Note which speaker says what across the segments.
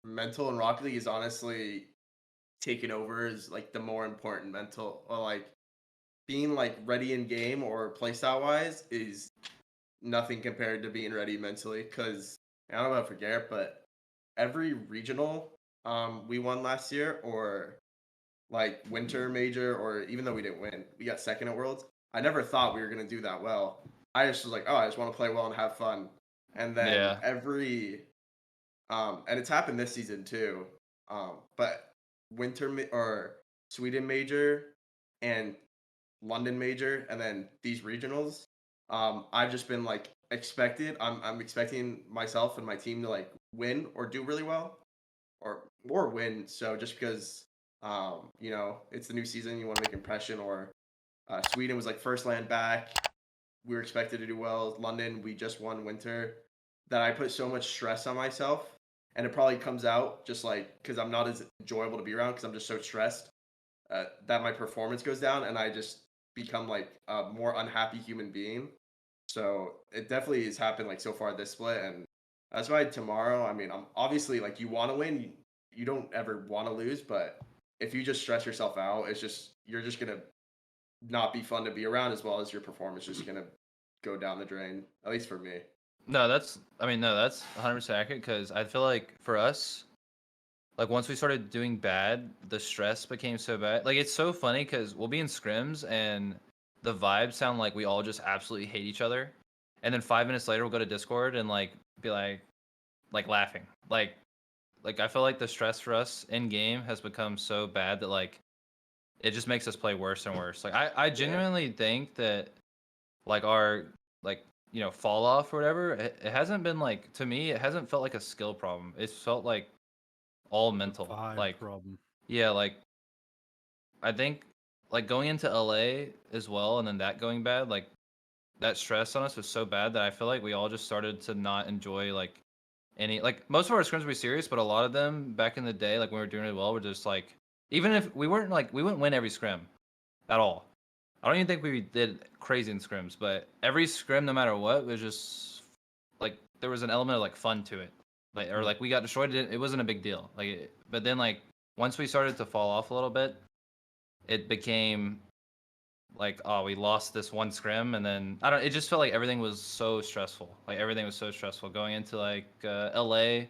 Speaker 1: mental in Rocket League is honestly taken over as like the more important mental or like being like ready in game or playstyle wise is nothing compared to being ready mentally. Because I don't know about for Garrett, but every regional we won last year or like winter major or even though we didn't win, we got second at Worlds. I never thought we were gonna do that well. I just was like, oh, I just want to play well and have fun. And then
Speaker 2: Yeah.
Speaker 1: every and it's happened this season too. But or Sweden major and London major, and then these regionals, I've just been like expected. I'm expecting myself and my team to like win or do really well, or win. So just because it's the new season, you want to make impression. Or Sweden was like first land back. We were expected to do well. London, we just won winter. That I put so much stress on myself, and it probably comes out just like because I'm not as enjoyable to be around because I'm just so stressed that my performance goes down, and I just become like a more unhappy human being. So it definitely has happened like so far this split, and that's why tomorrow. I mean, I'm obviously like you want to win. You don't ever want to lose, but if you just stress yourself out, it's just you're just gonna not be fun to be around as well as your performance just gonna go down the drain. At least for me.
Speaker 2: No, that's 100% accurate because I feel like for us, like once we started doing bad, the stress became so bad. Like it's so funny because we'll be in scrims and the vibes sound like we all just absolutely hate each other, and then 5 minutes later we'll go to Discord and like be like laughing. Like I feel like the stress for us in game has become so bad that like it just makes us play worse and worse. Like I
Speaker 1: Yeah.
Speaker 2: genuinely think that like our like fall off or whatever, it hasn't been like to me it hasn't felt like a skill problem. It's felt like all
Speaker 3: The
Speaker 2: mental.
Speaker 3: vibe
Speaker 2: Like
Speaker 3: problem.
Speaker 2: yeah, like I think like going into LA as well and then that going bad, like that stress on us was so bad that I feel like we all just started to not enjoy like any like most of our scrims were serious, but a lot of them back in the day, like when we were doing really well, were just like even if we weren't like we wouldn't win every scrim at all. I don't even think we did crazy in scrims, but every scrim, no matter what, was just like there was an element of like fun to it, like or
Speaker 3: Mm.
Speaker 2: like we got destroyed. It wasn't a big deal. But then like once we started to fall off a little bit, it became like oh we lost this one scrim, and then I don't. It just felt like everything was so stressful. Like everything was so stressful going into like LA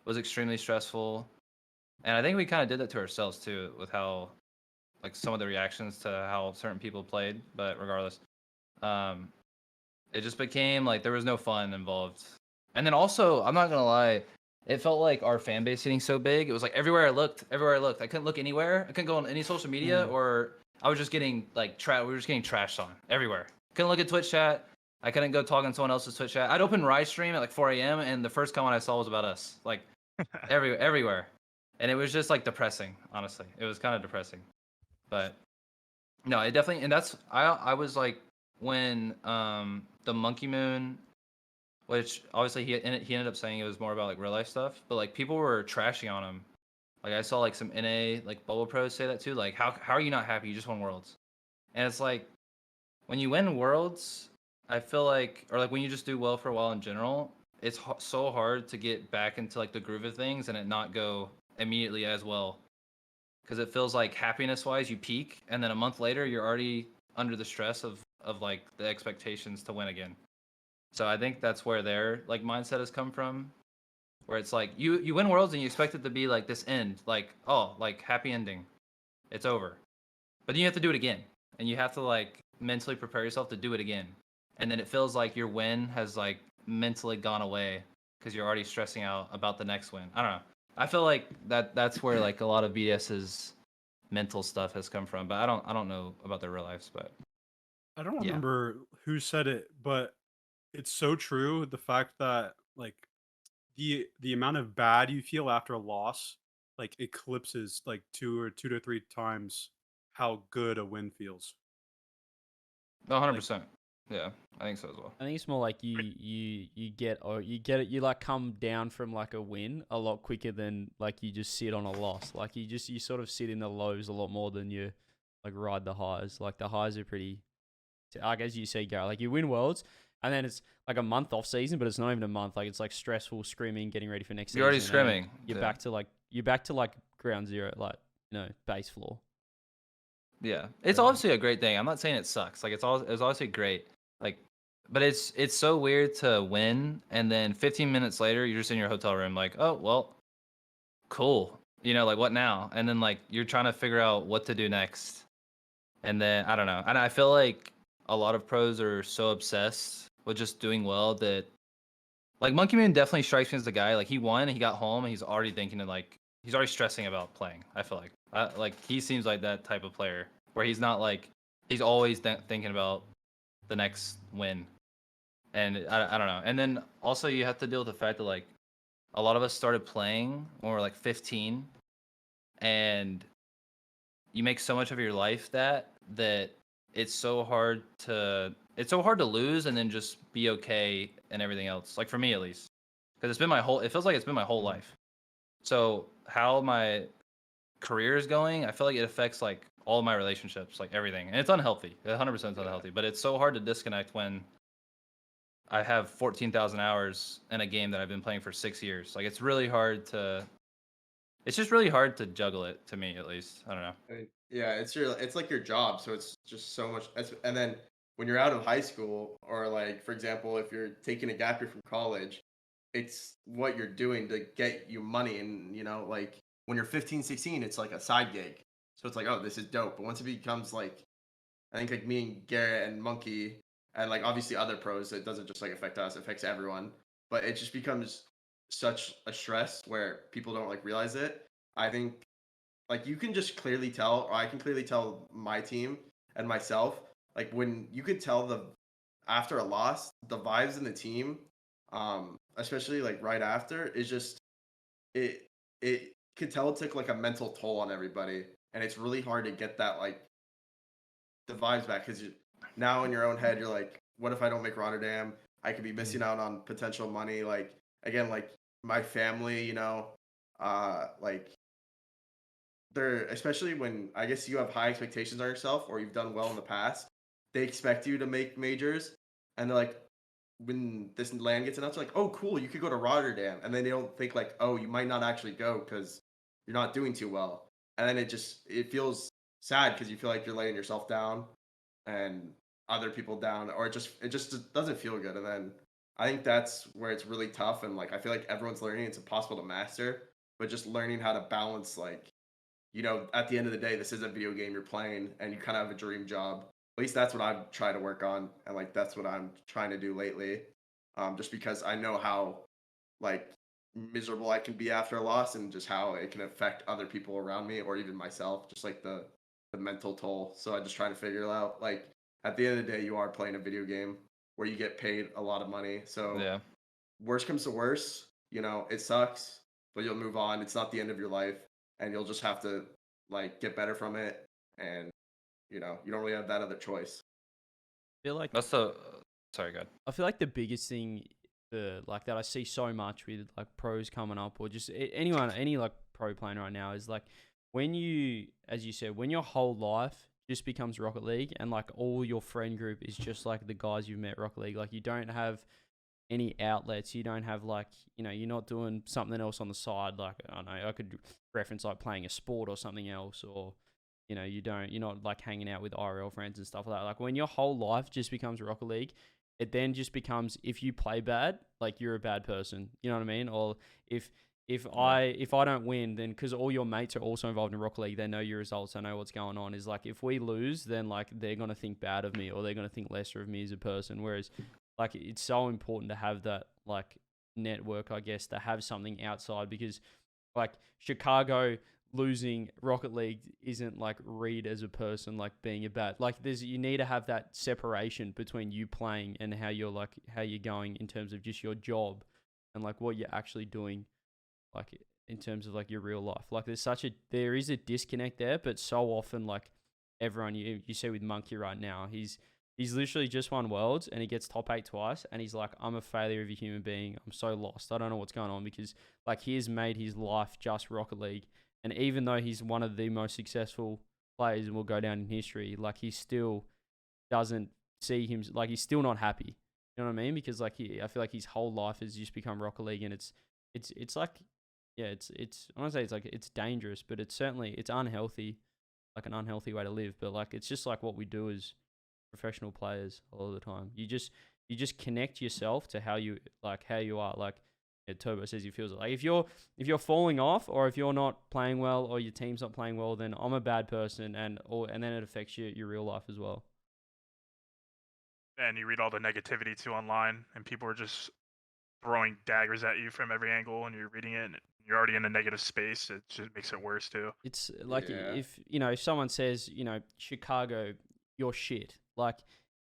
Speaker 2: was extremely stressful, and I think we kind of did that to ourselves too with how like some of the reactions to how certain people played. But regardless. Um, it just became like there was no fun involved. And then also, I'm not gonna lie, it felt like our fan base getting so big. It was like everywhere I looked, I couldn't look anywhere. I couldn't go on any social media,
Speaker 3: Mm.
Speaker 2: or I was just getting like we were just getting trashed on everywhere. Couldn't look at Twitch chat. I couldn't go talk on someone else's Twitch chat. I'd open Rise stream at like 4 a.m. and the first comment I saw was about us, like everywhere, and it was just like depressing. Honestly, it was kind of depressing. But no, it definitely, and that's I was like when the Monkey Moon, which obviously he ended up saying it was more about like real life stuff, but like people were trashing on him. Like I saw like some NA like Bubble Pros say that too. Like how are you not happy? You just won Worlds, and it's like when you win Worlds, I feel like or like when you just do well for a while in general, it's so hard to get back into like the groove of things and it not go immediately as well because it feels like happiness wise you peak and then a month later you're already under the stress of like the expectations to win again. So I think that's where their like mindset has come from, where it's like you win worlds and you expect it to be like this end, like oh like happy ending, it's over, but then you have to do it again and you have to like mentally prepare yourself to do it again, and then it feels like your win has like mentally gone away because you're already stressing out about the next win. I don't know. I feel like that's where like a lot of BDS's mental stuff has come from, but I don't know about their real lives, but
Speaker 3: I don't
Speaker 2: yeah.
Speaker 3: remember who said it, but it's so true. The fact that like the amount of bad you feel after a loss like eclipses like two to three times how good a win feels.
Speaker 2: No,
Speaker 3: Like
Speaker 2: 100%. Yeah, I think so as well.
Speaker 4: I think it's more like you get or you get it. You like come down from like a win a lot quicker than like you just sit on a loss. Like you sort of sit in the lows a lot more than you like ride the highs. Like the highs are pretty. Like as you say, Garrett, like you win worlds, and then it's like a month off season, but it's not even a month. Like it's like stressful, scrimming, getting ready for next season.
Speaker 2: You're already
Speaker 4: and then
Speaker 2: scrimming.
Speaker 4: You're
Speaker 2: Yeah.
Speaker 4: back to like ground zero, like base floor.
Speaker 2: Yeah, it's
Speaker 3: Yeah.
Speaker 2: obviously a great thing. I'm not saying it sucks. Like it's obviously great. Like, but it's so weird to win, and then 15 minutes later, you're just in your hotel room, like, oh well, cool. Like what now? And then like you're trying to figure out what to do next, and then I don't know. And I feel like a lot of pros are so obsessed with just doing well that, like, Monkey Moon definitely strikes me as the guy. Like he won, and he got home, and he's already thinking of like he's already stressing about playing. I feel like he seems like that type of player where he's not like he's always thinking about the next win. And I don't know. And then also you have to deal with the fact that like a lot of us started playing when we were like 15, and you make so much of your life that it's so hard to lose and then just be okay and everything else. Like for me at least, because it feels like it's been my whole life. So how my career is going, I feel like it affects like all of my relationships, like everything, and it's unhealthy. 100% unhealthy. But it's so hard to disconnect when I have 14,000 hours in a game that I've been playing for 6 years. Like it's really hard to. It's just really hard to juggle it, to me at least. I don't know.
Speaker 1: I mean, yeah, it's like your job, so it's just so much. And then when you're out of high school, or like for example, if you're taking a gap year from college, it's what you're doing to get you money, and like when you're 15, 16, it's like a side gig. So it's like, oh, this is dope. But once it becomes like, I think like me and Garrett and Monkey and like obviously other pros, it doesn't just like affect us, it affects everyone. But it just becomes such a stress where people don't like realize it. I think like you can just clearly tell, or I can clearly tell my team and myself, like when you could tell after a loss, the vibes in the team, especially like right after, is just it could tell it took like a mental toll on everybody, and it's really hard to get that like the vibes back because now in your own head you're like, what if I don't make Rotterdam? I could be missing out on potential money. Like again, like my family, like they're especially when I guess you have high expectations on yourself or you've done well in the past, they expect you to make majors, and they're like, when this land gets announced, like, oh, cool, you could go to Rotterdam, and then they don't think like, oh, you might not actually go because you're not doing too well, and then it feels sad because you feel like you're laying yourself down and other people down, or it just doesn't feel good, and then I think that's where it's really tough, and like I feel like everyone's learning it's impossible to master, but just learning how to balance like at the end of the day, this is a video game you're playing, and you kind of have a dream job. At least that's what I've tried to work on, and like that's what I'm trying to do lately. Just because I know how like miserable I can be after a loss, and just how it can affect other people around me, or even myself, just like the mental toll. So I just try to figure it out. Like at the end of the day, you are playing a video game where you get paid a lot of money. So
Speaker 2: Yeah.
Speaker 1: worst comes to worst, it sucks, but you'll move on. It's not the end of your life, and you'll just have to like get better from it, and you don't really have that other choice.
Speaker 4: I feel like
Speaker 2: That's the. Sorry, go ahead.
Speaker 4: I feel like the biggest thing like that I see so much with like pros coming up, or just anyone, any like pro playing right now, is like when you, as you said, when your whole life just becomes Rocket League, and like all your friend group is just like the guys you've met at Rocket League. Like you don't have any outlets, you don't have like, you're not doing something else on the side. Like I don't know, I could reference like playing a sport or something else, or you're not like hanging out with IRL friends and stuff like that. Like when your whole life just becomes Rocket League, it then just becomes, if you play bad, like you're a bad person. You know what I mean? Or if I don't win, then because all your mates are also involved in Rocket League, they know your results, they know what's going on. Is like if we lose, then like they're gonna think bad of me, or they're gonna think lesser of me as a person. Whereas like it's so important to have that like network, I guess, to have something outside, because like Chicago losing Rocket League isn't like Reed as a person like being a bad, like you need to have that separation between you playing and how you're going in terms of just your job and like what you're actually doing like in terms of like your real life. Like there is a disconnect there, but so often like everyone you see with Monkey right now, he's literally just won Worlds and he gets top 8 twice, and he's like, I'm a failure of a human being, I'm so lost, I don't know what's going on, because like he has made his life just Rocket League. And even though he's one of the most successful players and will go down in history, like he still doesn't see him, like he's still not happy. You know what I mean? Because like I feel like his whole life has just become Rocket League, and it's like, yeah, it's I want to say it's like it's dangerous, but it's certainly it's unhealthy, like an unhealthy way to live. But like it's just like what we do as professional players all the time. You just connect yourself to how you are. Like Turbo says, he feels it. Like if you're falling off, or if you're not playing well, or your team's not playing well, then I'm a bad person, and then it affects your real life as well.
Speaker 5: And you read all the negativity too online, and people are just throwing daggers at you from every angle, and you're reading it, and you're already in a negative space. It just makes it worse too.
Speaker 4: It's like
Speaker 1: Yeah.
Speaker 4: if someone says Chicago, you're shit. Like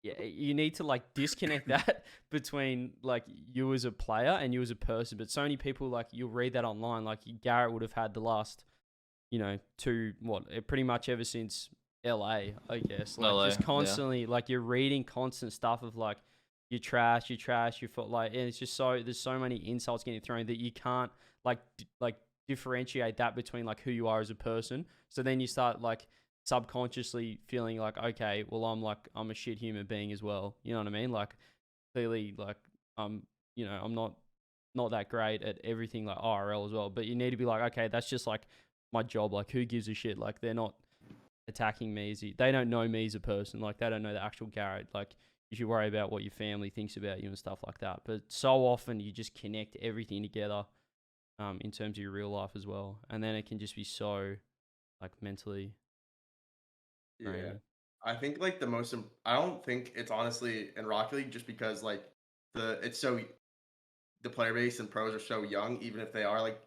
Speaker 4: yeah, you need to like disconnect that between like you as a player and you as a person. But so many people like you'll read that online. Like Garrett would have had the last, pretty much ever since LA, I guess. Like
Speaker 2: LA,
Speaker 4: just
Speaker 2: yeah.
Speaker 4: constantly, like you're reading constant stuff of like you're trash, you're like, and it's just there's so many insults getting thrown that you can't like differentiate that between like who you are as a person. So then you start like subconsciously feeling like, okay, well I'm a shit human being as well. You know what I mean? Like clearly like I'm not that great at everything like IRL as well. But you need to be like, okay, that's just like my job. Like who gives a shit? Like they're not attacking me they don't know me as a person. Like they don't know the actual Garrett. Like you should worry about what your family thinks about you and stuff like that. But so often you just connect everything together in terms of your real life as well. And then it can just be so like mentally draining.
Speaker 1: Yeah. I think like I don't think it's honestly in Rocket League just because like the player base and pros are so young, even if they are like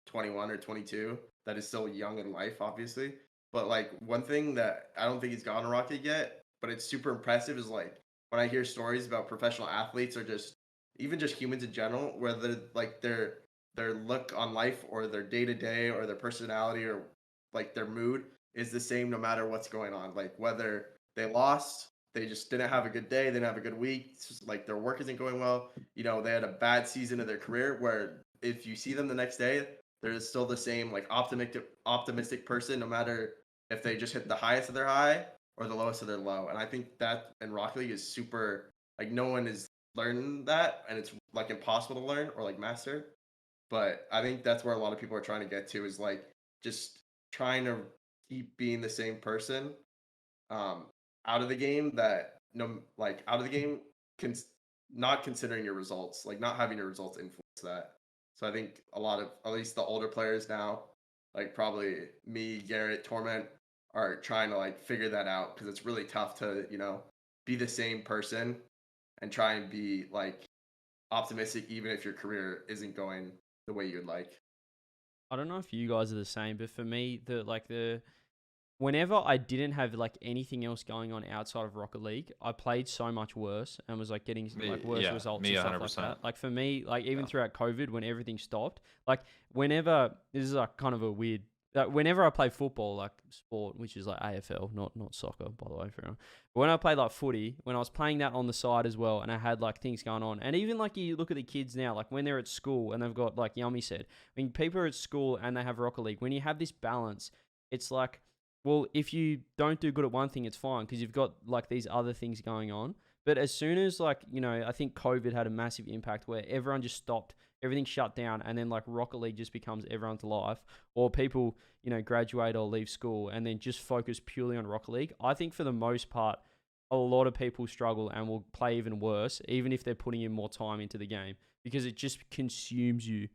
Speaker 1: 21 or 22, that is still young in life, obviously. But like one thing that I don't think he's gotten a Rocket yet, but it's super impressive is like when I hear stories about professional athletes or just even just humans in general, whether like their look on life or their day to day or their personality or like their mood is the same no matter what's going on. Like whether they lost, they just didn't have a good day, they didn't have a good week, it's just like their work isn't going well. They had a bad season of their career where if you see them the next day, they're still the same like optimistic person no matter if they just hit the highest of their high or the lowest of their low. And I think that in Rocket League is super like no one is learning that, and it's like impossible to learn or like master. But I think that's where a lot of people are trying to get to is like just trying to keep being the same person um, out of the game that no like out of the game not considering your results, like not having your results influence that. So I think a lot of at least the older players now, like probably me, Garrett, Torment, are trying to like figure that out because it's really tough to be the same person and try and be like optimistic even if your career isn't going the way you'd like.
Speaker 4: I don't know if you guys are the same, but for me, whenever I didn't have like anything else going on outside of Rocket League, I played so much worse and was like getting like worse results
Speaker 2: me
Speaker 4: and stuff
Speaker 2: 100%.
Speaker 4: like that. Like for me, like even
Speaker 2: Yeah.
Speaker 4: throughout COVID, when everything stopped, like whenever this is like kind of a weird. Whenever I play football, like sport, which is like AFL, not soccer, by the way, for everyone. But when I played like footy, when I was playing that on the side as well, and I had like things going on, and even like you look at the kids now, like when they're at school and they've got like Yummy said, when people are at school and they have Rocket League, when you have this balance, it's like, well, if you don't do good at one thing, it's fine because you've got like these other things going on. But as soon as like, I think COVID had a massive impact where everyone just stopped, everything shut down, and then like Rocket League just becomes everyone's life, or people, graduate or leave school and then just focus purely on Rocket League. I think for the most part, a lot of people struggle and will play even worse, even if they're putting in more time into the game because it just consumes you